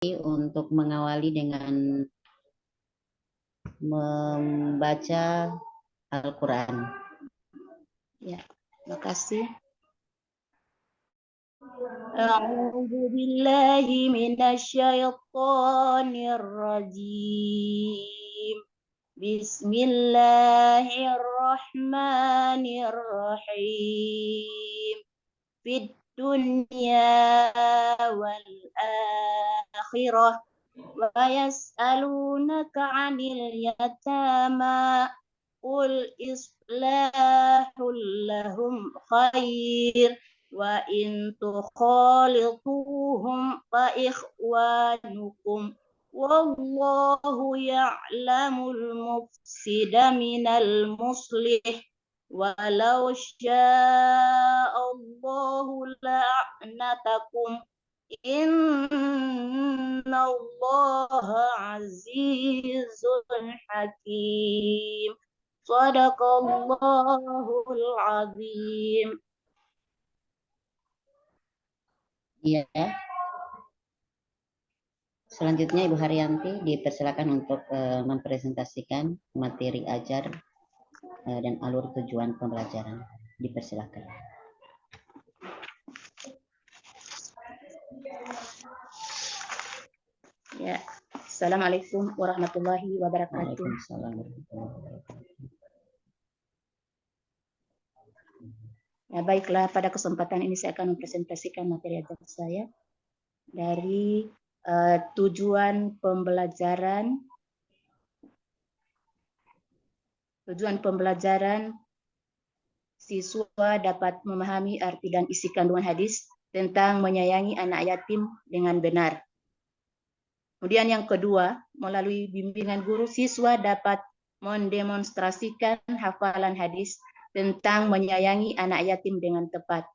untuk mengawali dengan membaca Al-Quran. Ya, terima kasih. A'udzu billahi minasyaitonir rajim. Bismillahirrahmanirrahim. Fid dunya wal akhirah wa yas'alunaka 'anil yatama qul islahul lahum khair wa in tukhalituhum fa ikhwanukum wallahu ya'lamul mufsida minal muslih walau sya'allahu la'natakum innallaha azizun hakim. Sadaqallahul azim. Iya. Selanjutnya Ibu Haryanti dipersilakan untuk mempresentasikan materi ajar dan alur tujuan pembelajaran. Dipersilakan. Ya, Assalamualaikum warahmatullahi wabarakatuh. Waalaikumsalam warahmatullahi wabarakatuh. Ya, baiklah, pada kesempatan ini saya akan mempresentasikan materi ajar saya dari tujuan pembelajaran siswa dapat memahami arti dan isi kandungan hadis tentang menyayangi anak yatim dengan benar. Kemudian yang kedua, melalui bimbingan guru, siswa dapat mendemonstrasikan hafalan hadis tentang menyayangi anak yatim dengan tepat.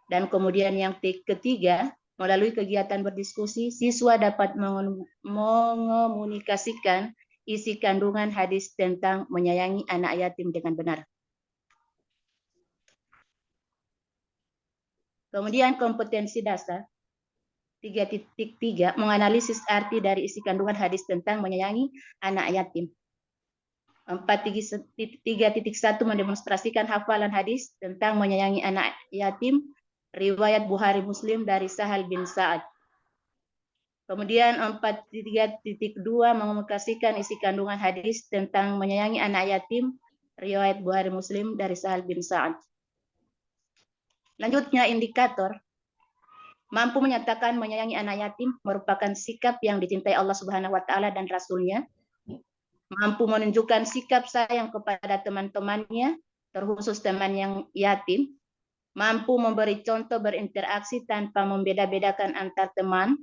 Dan kemudian yang ketiga, melalui kegiatan berdiskusi, siswa dapat mengomunikasikan isi kandungan hadis tentang menyayangi anak yatim dengan benar. Kemudian kompetensi dasar 3.3 menganalisis arti dari isi kandungan hadis tentang menyayangi anak yatim. 4.3.1 mendemonstrasikan hafalan hadis tentang menyayangi anak yatim riwayat Bukhari Muslim dari Sahal bin Sa'ad. Kemudian 4.3.2 mengomunikasikan isi kandungan hadis tentang menyayangi anak yatim riwayat Bukhari Muslim dari Sahal bin Sa'ad. Selanjutnya indikator mampu menyatakan menyayangi anak yatim merupakan sikap yang dicintai Allah Subhanahu wa taala dan Rasul-Nya. Mampu menunjukkan sikap sayang kepada teman-temannya, terkhusus teman yang yatim. Mampu memberi contoh berinteraksi tanpa membeda-bedakan antar teman.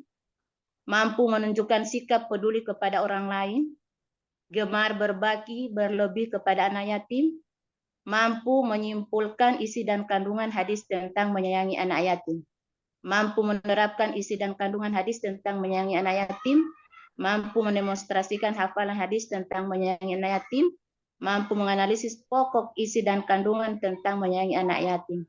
Mampu menunjukkan sikap peduli kepada orang lain. Gemar berbagi berlebih kepada anak yatim. Mampu menyimpulkan isi dan kandungan hadis tentang menyayangi anak yatim. Mampu menerapkan isi dan kandungan hadis tentang menyayangi anak yatim, mampu mendemonstrasikan hafalan hadis tentang menyayangi anak yatim, mampu menganalisis pokok isi dan kandungan tentang menyayangi anak yatim,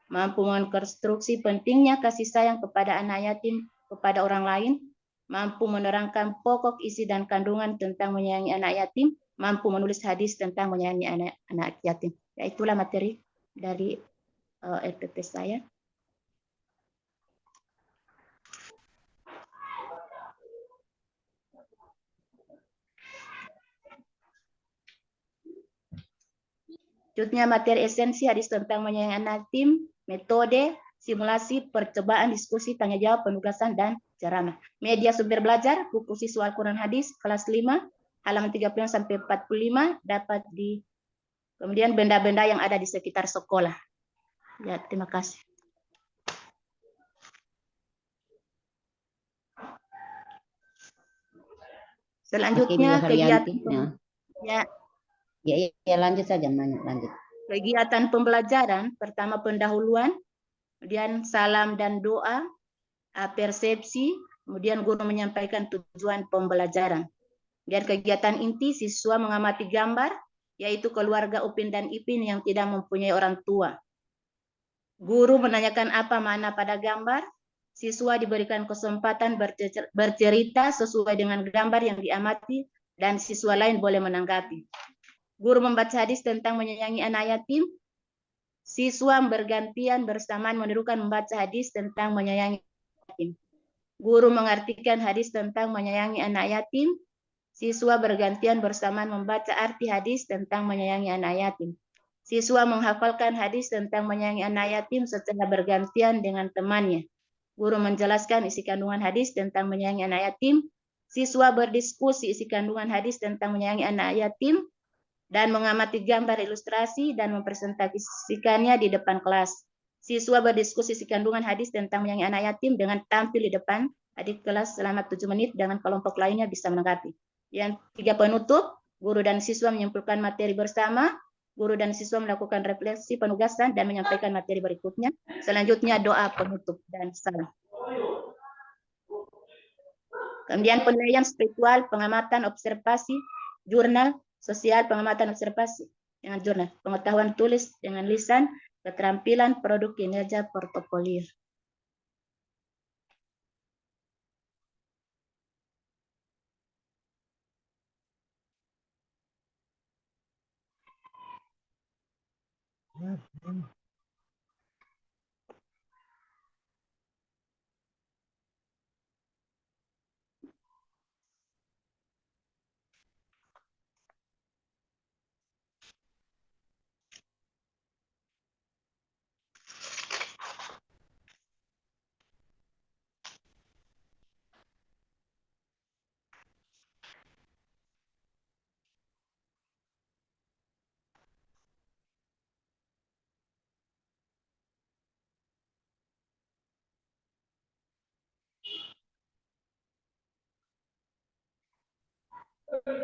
mampu mengkonstruksi pentingnya kasih sayang kepada anak yatim kepada orang lain, mampu menerangkan pokok isi dan kandungan tentang menyayangi anak yatim, mampu menulis hadis tentang menyayangi anak yatim. Ya, itulah materi dari RPP saya. Selanjutnya materi esensi hadis tentang menyayangi anak yatim, metode, simulasi, percobaan, diskusi, tanya jawab, penugasan, dan ceramah. Media sumber belajar, buku siswa Al-Quran Hadis kelas 5, halaman 35 sampai 45 dapat di kemudian benda-benda yang ada di sekitar sekolah. Ya, terima kasih. Selanjutnya kegiatan ya, lanjut saja, lanjut. Kegiatan pembelajaran pertama pendahuluan, kemudian salam dan doa, persepsi, kemudian guru menyampaikan tujuan pembelajaran. Dan kegiatan inti siswa mengamati gambar, yaitu keluarga Upin dan Ipin yang tidak mempunyai orang tua. Guru menanyakan apa makna pada gambar, Siswa diberikan kesempatan bercerita sesuai dengan gambar yang diamati dan siswa lain boleh menanggapi. Guru membaca hadis tentang menyayangi anak yatim. Siswa bergantian bersamaan menirukan membaca hadis tentang menyayangi anak yatim. Guru mengartikan hadis tentang menyayangi anak yatim. Siswa bergantian bersamaan membaca arti hadis tentang menyayangi anak yatim. Siswa menghafalkan hadis tentang menyayangi anak yatim secara bergantian dengan temannya. Guru menjelaskan isi kandungan hadis tentang menyayangi anak yatim. Siswa berdiskusi isi kandungan hadis tentang menyayangi anak yatim dan mengamati gambar ilustrasi dan mempresentasikannya di depan kelas. Siswa berdiskusi isi kandungan hadis tentang menyayangi anak yatim dengan tampil di depan adik kelas selama 7 menit dengan kelompok lainnya bisa menanggapi. Yang tiga penutup, guru dan siswa menyimpulkan materi bersama. Guru dan siswa melakukan refleksi penugasan dan menyampaikan materi berikutnya. Selanjutnya doa penutup dan salam. Kemudian penilaian spiritual, pengamatan observasi, jurnal, sosial, pengamatan observasi dengan jurnal, pengetahuan tulis dengan lisan, keterampilan produk kinerja portofolio.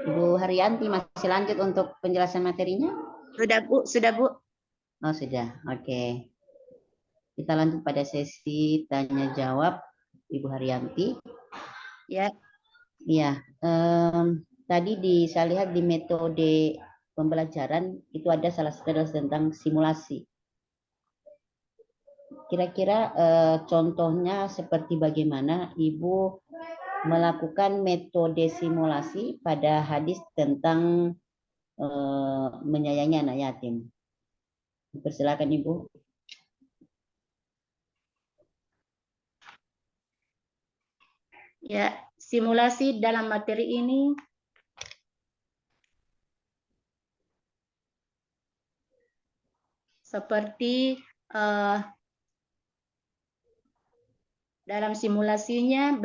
Ibu Haryanti masih lanjut untuk penjelasan materinya? Sudah Bu, sudah Bu. Oh sudah, oke. Kita lanjut pada sesi tanya jawab Ibu Haryanti. Ya. Iya, tadi saya lihat di metode pembelajaran itu ada salah satu tentang simulasi. Kira-kira contohnya seperti bagaimana Ibu melakukan metode simulasi pada hadis tentang menyayangi anak yatim. Persilakan Ibu. Ya, simulasi dalam materi ini seperti dalam simulasinya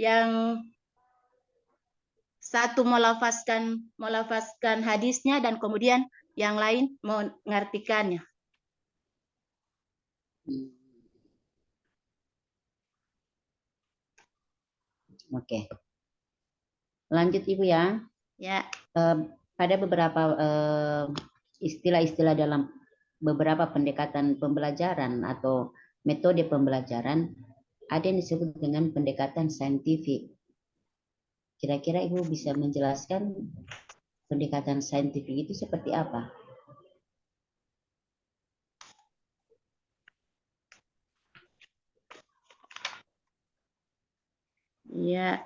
yang satu melafazkan hadisnya dan kemudian yang lain mengartikannya. Oke. Lanjut Ibu ya. Ya. Pada beberapa istilah-istilah dalam beberapa pendekatan pembelajaran atau metode pembelajaran ada yang disebut dengan pendekatan saintifik. Kira-kira Ibu bisa menjelaskan pendekatan saintifik itu seperti apa? Ya.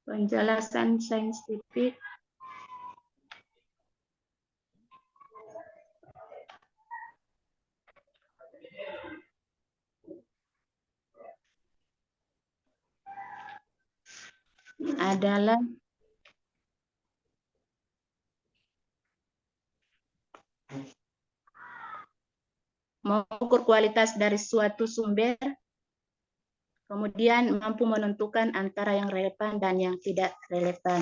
Penjelasan saintifik adalah mengukur kualitas dari suatu sumber, kemudian mampu menentukan antara yang relevan dan yang tidak relevan.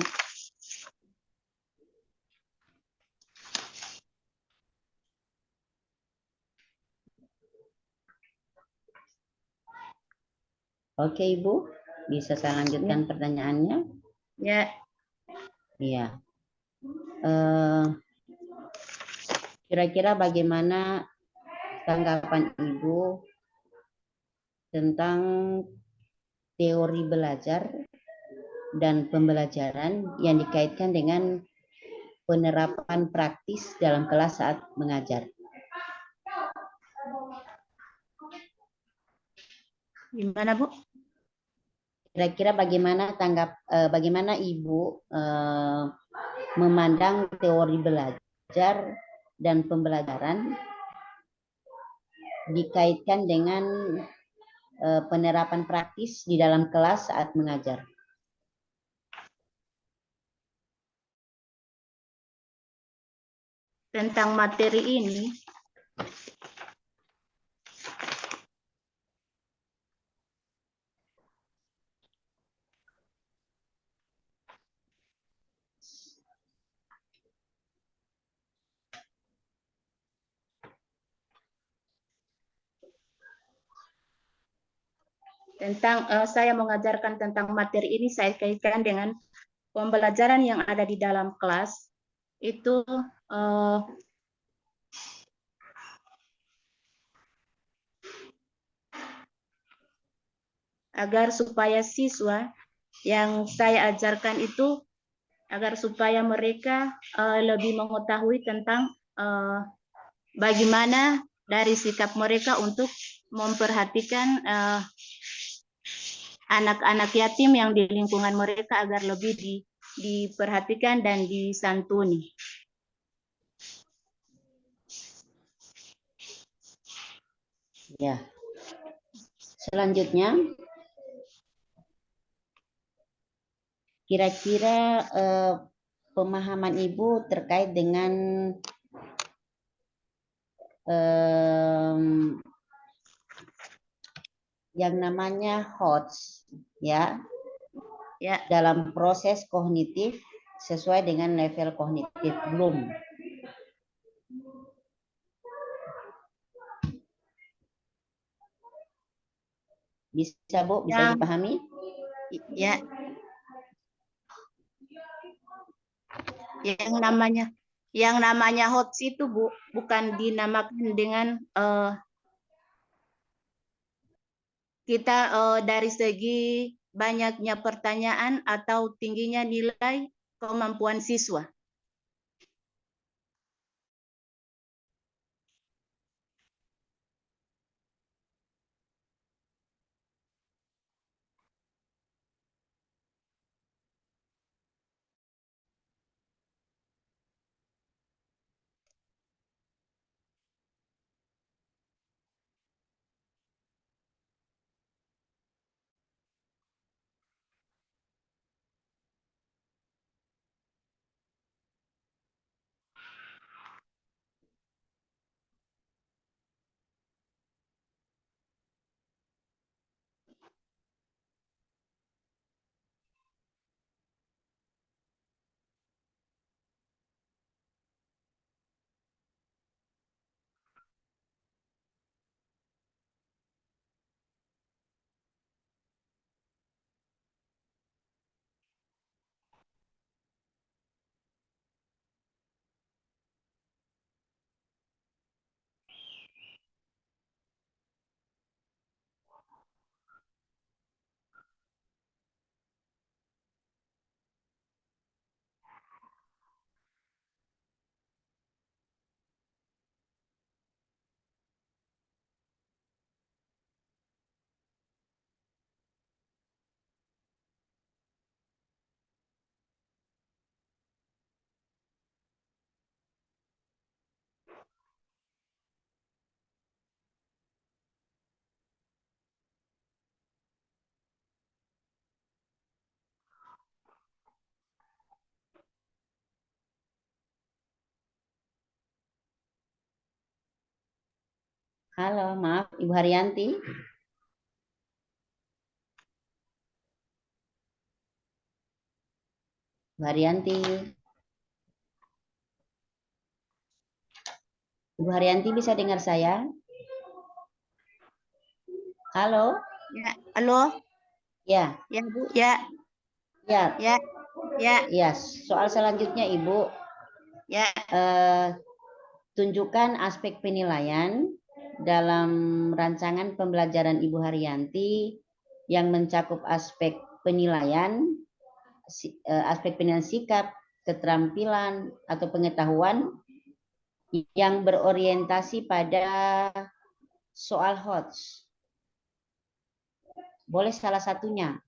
Oke Ibu, bisa saya lanjutkan pertanyaannya? Ya. Iya. Kira-kira bagaimana tanggapan Ibu tentang teori belajar dan pembelajaran yang dikaitkan dengan penerapan praktis dalam kelas saat mengajar? Gimana, Bu? Kira-kira bagaimana Ibu memandang teori belajar dan pembelajaran dikaitkan dengan penerapan praktis di dalam kelas saat mengajar? Tentang materi ini, saya mengajarkan tentang materi ini, saya kaitkan dengan pembelajaran yang ada di dalam kelas itu agar supaya siswa yang saya ajarkan itu agar supaya mereka lebih mengetahui tentang bagaimana dari sikap mereka untuk memperhatikan anak-anak yatim yang di lingkungan mereka agar lebih diperhatikan dan disantuni. Ya. Selanjutnya, kira-kira pemahaman Ibu terkait dengan yang namanya HOTS, ya, dalam proses kognitif sesuai dengan level kognitif Bloom. Bisa, Bu? Bisa dipahami? Ya. Yang namanya HOTS itu, Bu, bukan dinamakan dengan kita dari segi banyaknya pertanyaan atau tingginya nilai kemampuan siswa. Halo, maaf, Ibu Haryanti. Ibu Haryanti. Ibu Haryanti bisa dengar saya? Halo? Ya, halo? Ya. Ya, Bu. Ya. Ya. Ya. Ya. Ya, soal selanjutnya Ibu. Ya. tunjukkan aspek penilaian dalam rancangan pembelajaran Ibu Haryanti yang mencakup aspek penilaian sikap, keterampilan atau pengetahuan yang berorientasi pada soal HOTS. Boleh salah satunya,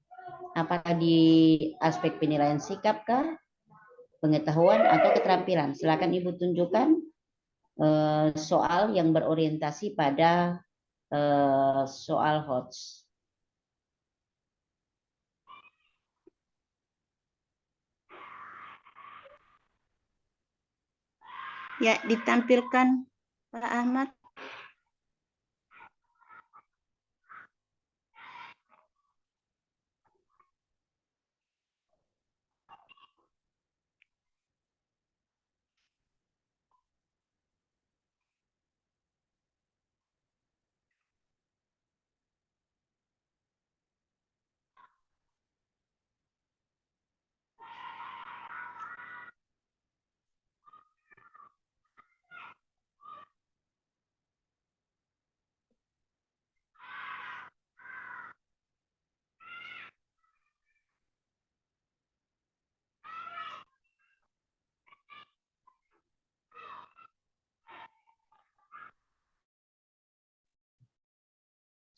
apakah di aspek penilaian sikap kah, pengetahuan atau keterampilan. Silakan Ibu tunjukkan soal yang berorientasi pada soal HOTS. Ya, ditampilkan Pak Ahmad.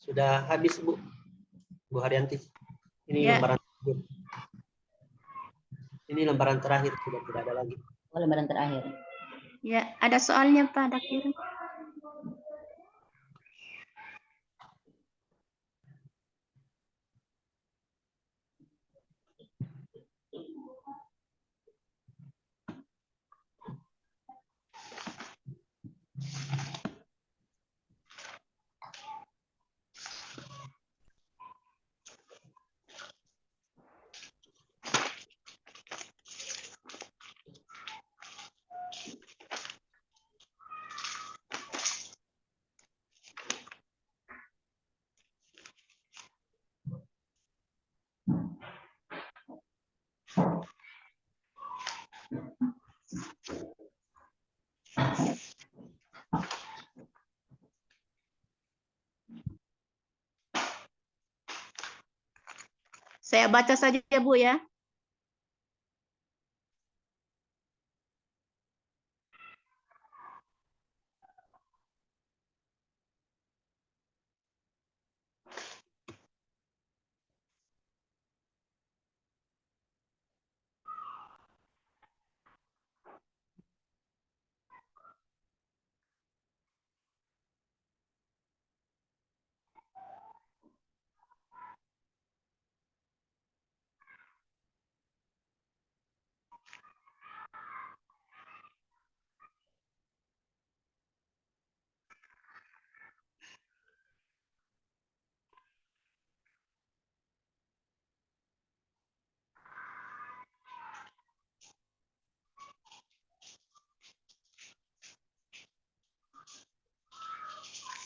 Sudah habis, Bu. Bu Haryanti. Ini Ya. lembaran terakhir. Ini lembaran terakhir, sudah tidak ada lagi. Oh, lembaran terakhir. Ya, ada soalnya Pak Dakir. Saya baca saja ya, Bu ya.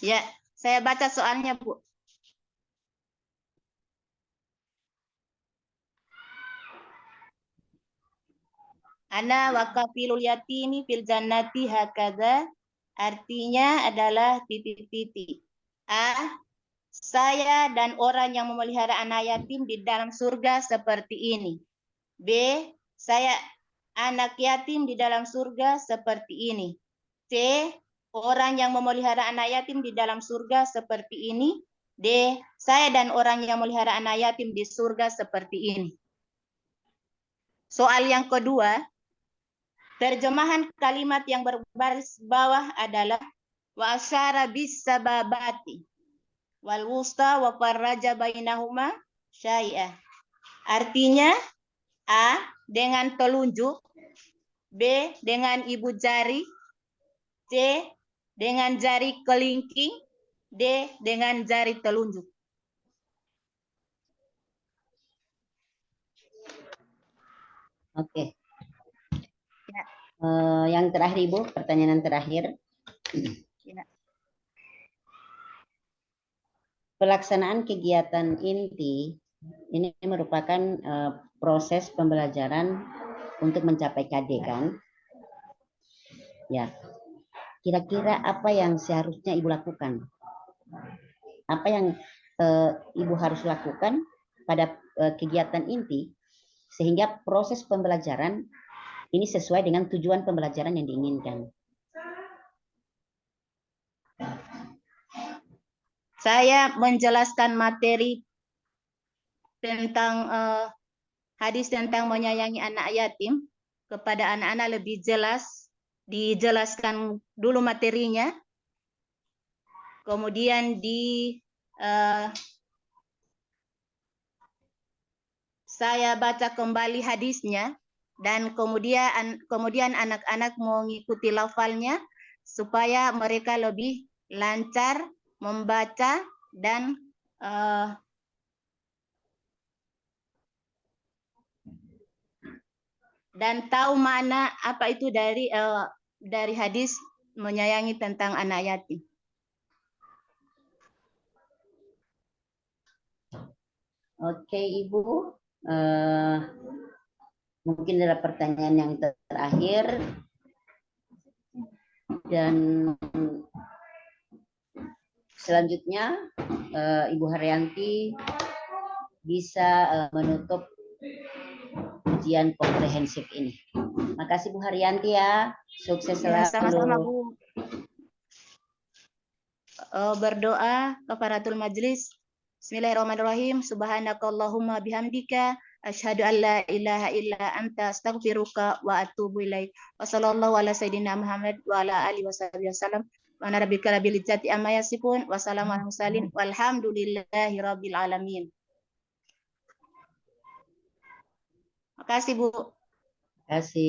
Ya, saya baca soalnya, Bu. Ana wa kafilul yatimi fil jannati hakadha. Artinya adalah titik-titik. A. Saya dan orang yang memelihara anak yatim di dalam surga seperti ini. B. Saya anak yatim di dalam surga seperti ini. C. Orang yang memelihara anak yatim di dalam surga seperti ini. D. Saya dan orang yang memelihara anak yatim di surga seperti ini. Soal yang kedua, terjemahan kalimat yang berbaris bawah adalah wa asyara bis sababati wal wusta wa farraja bainahuma syai'ah. Artinya A dengan telunjuk, B dengan ibu jari, C dengan jari kelingking, D dengan jari telunjuk. Oke. Ya. Yang terakhir Ibu, pertanyaan terakhir. Ya. Pelaksanaan kegiatan inti ini merupakan proses pembelajaran untuk mencapai KD kan? Ya. kira-kira apa yang seharusnya Ibu lakukan? Apa yang Ibu harus lakukan pada kegiatan inti sehingga proses pembelajaran ini sesuai dengan tujuan pembelajaran yang diinginkan. Saya menjelaskan materi tentang hadis tentang menyayangi anak yatim kepada anak-anak lebih jelas, dijelaskan dulu materinya, kemudian saya baca kembali hadisnya, dan kemudian anak-anak mengikuti lafalnya supaya mereka lebih lancar membaca dan tahu makna apa itu dari hadis menyayangi tentang anak yatim. Oke, Ibu. Mungkin ada pertanyaan yang terakhir. Dan selanjutnya Ibu Haryanti bisa menutup ujian komprehensif ini. Makasih Bu Haryanti ya. Sukses selalu. Sama-sama Bu. Berdoa kafaratul majlis. Bismillahirrahmanirrahim. Subhanakallahumma bihamdika asyhadu an la ilaha illa anta astaghfiruka wa atubu ilaik. Wassallallahu ala sayyidina Muhammad wa ala alihi wasallam. Wa ana rabbika rabbil izzati amma yasifun. Wassalamu ala mursalin walhamdulillahi rabbil alamin. Makasih Bu. Terima kasih.